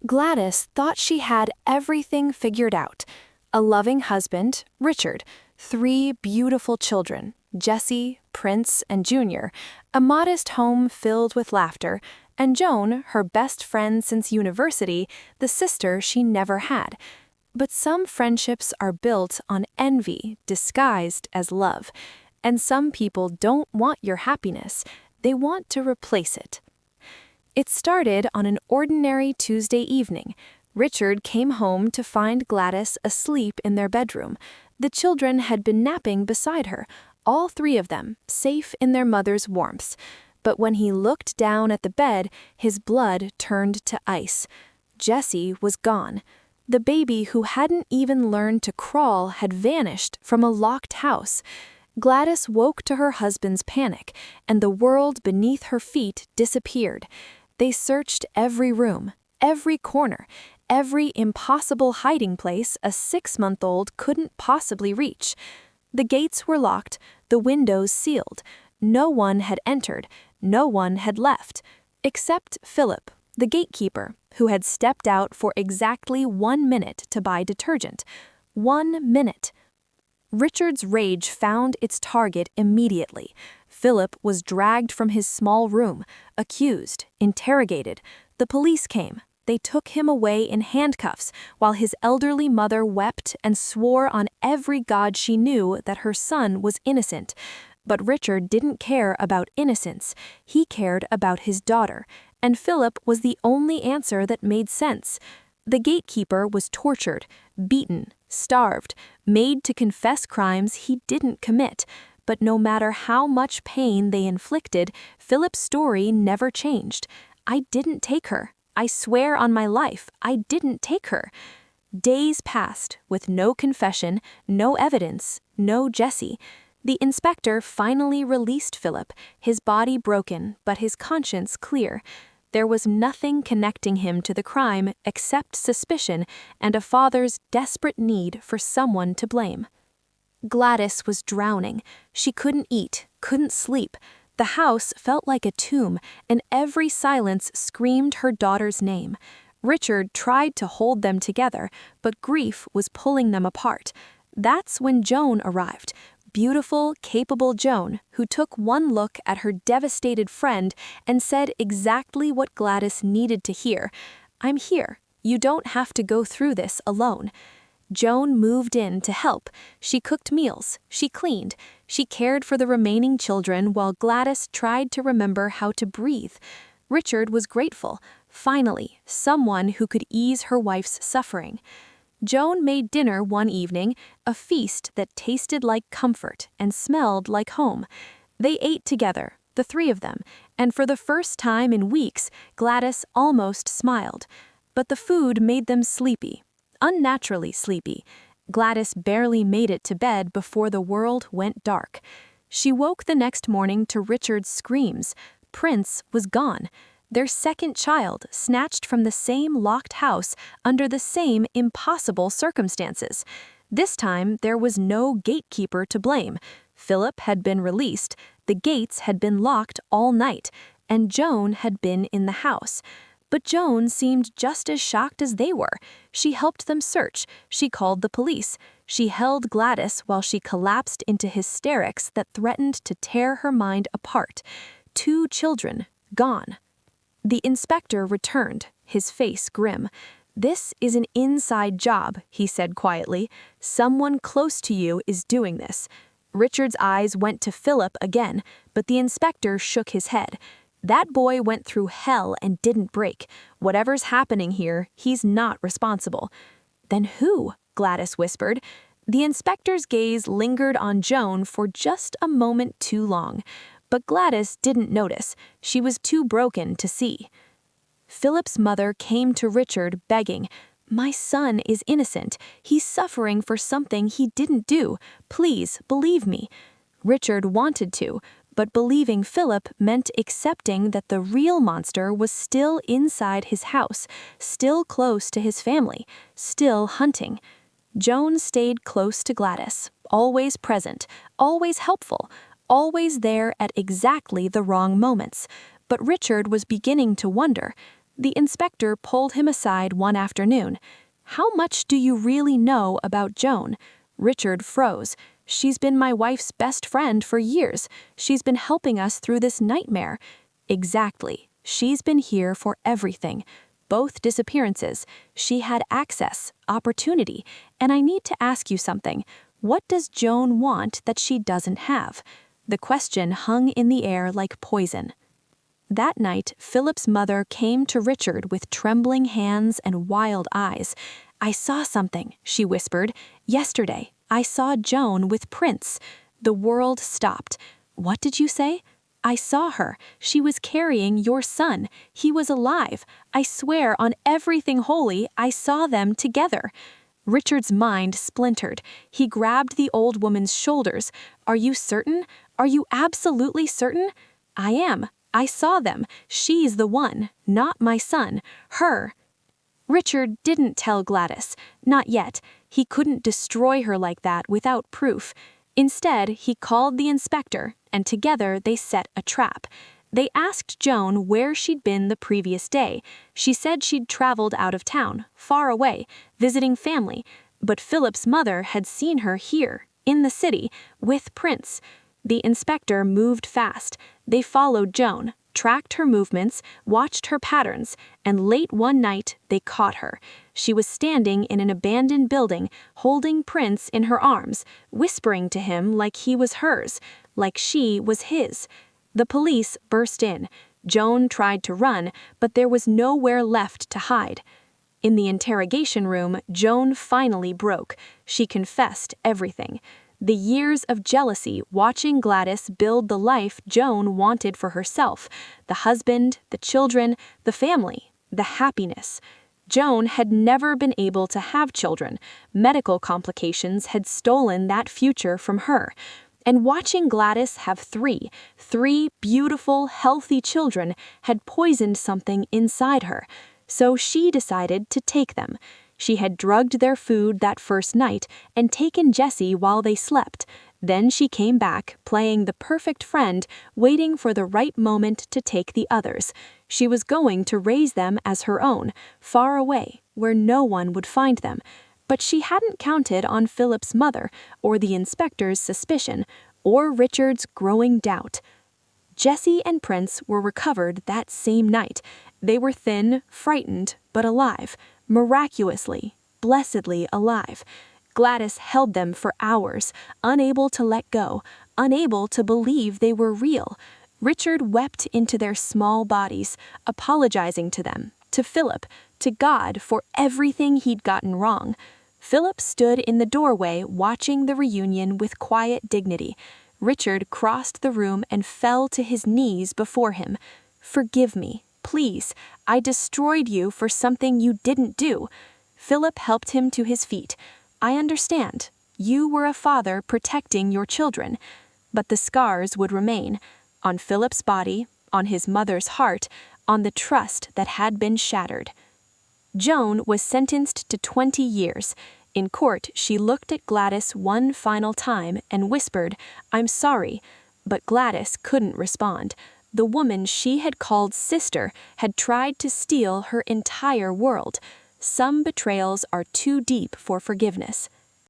Gladys thought she had everything figured out. A loving husband, Richard, 3 beautiful children, Jesse, Prince, and Junior, a modest home filled with laughter, and Joan, her best friend since university, the sister she never had. But some friendships are built on envy disguised as love, and some people don't want your happiness, they want to replace it. It started on an ordinary Tuesday evening. Richard came home to find Gladys asleep in their bedroom. The children had been napping beside her, all 3 of them, safe in their mother's warmth. But when he looked down at the bed, his blood turned to ice. Jesse was gone. The baby who hadn't even learned to crawl had vanished from a locked house. Gladys woke to her husband's panic, and the world beneath her feet disappeared. They searched every room, every corner, every impossible hiding place a 6-month-old couldn't possibly reach. The gates were locked, the windows sealed. No one had entered, no one had left, except Philip, the gatekeeper, who had stepped out for exactly 1 minute to buy detergent. 1 minute. Richard's rage found its target immediately. Philip was dragged from his small room, accused, interrogated. The police came. They took him away in handcuffs, while his elderly mother wept and swore on every god she knew that her son was innocent. But Richard didn't care about innocence. He cared about his daughter, and Philip was the only answer that made sense. The gatekeeper was tortured, beaten, starved, made to confess crimes he didn't commit. But no matter how much pain they inflicted, Philip's story never changed. I didn't take her. I swear on my life, I didn't take her. Days passed with no confession, no evidence, no Jesse. The inspector finally released Philip, his body broken but his conscience clear. There was nothing connecting him to the crime except suspicion and a father's desperate need for someone to blame. Gladys was drowning. She couldn't eat, couldn't sleep. The house felt like a tomb, and every silence screamed her daughter's name. Richard tried to hold them together, but grief was pulling them apart. That's when Joan arrived. Beautiful, capable Joan, who took one look at her devastated friend and said exactly what Gladys needed to hear. "I'm here. You don't have to go through this alone." Joan moved in to help. She cooked meals, she cleaned, she cared for the remaining children while Gladys tried to remember how to breathe. Richard was grateful. Finally, someone who could ease her wife's suffering. Joan made dinner one evening, a feast that tasted like comfort and smelled like home. They ate together, the 3 of them, and for the first time in weeks, Gladys almost smiled. But the food made them sleepy. Unnaturally sleepy. Gladys barely made it to bed before the world went dark. She woke the next morning to Richard's screams. Prince was gone. Their second child snatched from the same locked house under the same impossible circumstances. This time, there was no gatekeeper to blame. Philip had been released, the gates had been locked all night, and Joan had been in the house. But Joan seemed just as shocked as they were. She helped them search. She called the police. She held Gladys while she collapsed into hysterics that threatened to tear her mind apart. 2 children, gone. The inspector returned, his face grim. "This is an inside job," he said quietly. "Someone close to you is doing this." Richard's eyes went to Philip again, but the inspector shook his head. "That boy went through hell and didn't break. Whatever's happening here, he's not responsible." "Then who?" Gladys whispered. The inspector's gaze lingered on Joan for just a moment too long. But Gladys didn't notice. She was too broken to see. Philip's mother came to Richard begging, "My son is innocent. He's suffering for something he didn't do. Please, believe me." Richard wanted to, but believing Philip meant accepting that the real monster was still inside his house, still close to his family, still hunting. Joan stayed close to Gladys, always present, always helpful, always there at exactly the wrong moments. But Richard was beginning to wonder, The inspector pulled him aside one afternoon. "How much do you really know about Joan?" Richard froze. "She's been my wife's best friend for years. She's been helping us through this nightmare." "Exactly. She's been here for everything. Both disappearances. She had access, opportunity, and I need to ask you something. What does Joan want that she doesn't have?" The question hung in the air like poison. That night, Philip's mother came to Richard with trembling hands and wild eyes. "I saw something," she whispered. "Yesterday, I saw Joan with Prince." The world stopped. "What did you say?" "I saw her. She was carrying your son. He was alive. I swear on everything holy, I saw them together." Richard's mind splintered. He grabbed the old woman's shoulders. "Are you certain? Are you absolutely certain?" "I am. I saw them. She's the one, not my son. Her." Richard didn't tell Gladys. Not yet. He couldn't destroy her like that without proof. Instead, he called the inspector, and together they set a trap. They asked Joan where she'd been the previous day. She said she'd traveled out of town, far away, visiting family, but Philip's mother had seen her here, in the city, with Prince. The inspector moved fast. They followed Joan, tracked her movements, watched her patterns, and late one night they caught her. She was standing in an abandoned building, holding Prince in her arms, whispering to him like he was hers, like she was his. The police burst in. Joan tried to run, but there was nowhere left to hide. In the interrogation room, Joan finally broke. She confessed everything. The years of jealousy watching Gladys build the life Joan wanted for herself, the husband, the children, the family, the happiness. Joan had never been able to have children. Medical complications had stolen that future from her. And watching Gladys have three beautiful, healthy children had poisoned something inside her. So she decided to take them. She had drugged their food that first night and taken Jessie while they slept. Then she came back, playing the perfect friend, waiting for the right moment to take the others. She was going to raise them as her own, far away, where no one would find them. But she hadn't counted on Philip's mother, or the inspector's suspicion, or Richard's growing doubt. Jessie and Prince were recovered that same night. They were thin, frightened, but alive. Miraculously, blessedly alive. Gladys held them for hours, unable to let go, unable to believe they were real. Richard wept into their small bodies, apologizing to them, to Philip, to God for everything he'd gotten wrong. Philip stood in the doorway watching the reunion with quiet dignity. Richard crossed the room and fell to his knees before him. "Forgive me. Please, I destroyed you for something you didn't do." Philip helped him to his feet. "I understand. You were a father protecting your children." But the scars would remain, on Philip's body, on his mother's heart, on the trust that had been shattered. Joan was sentenced to 20 years. In court, she looked at Gladys one final time and whispered, "I'm sorry." But Gladys couldn't respond. The woman she had called sister had tried to steal her entire world. Some betrayals are too deep for forgiveness.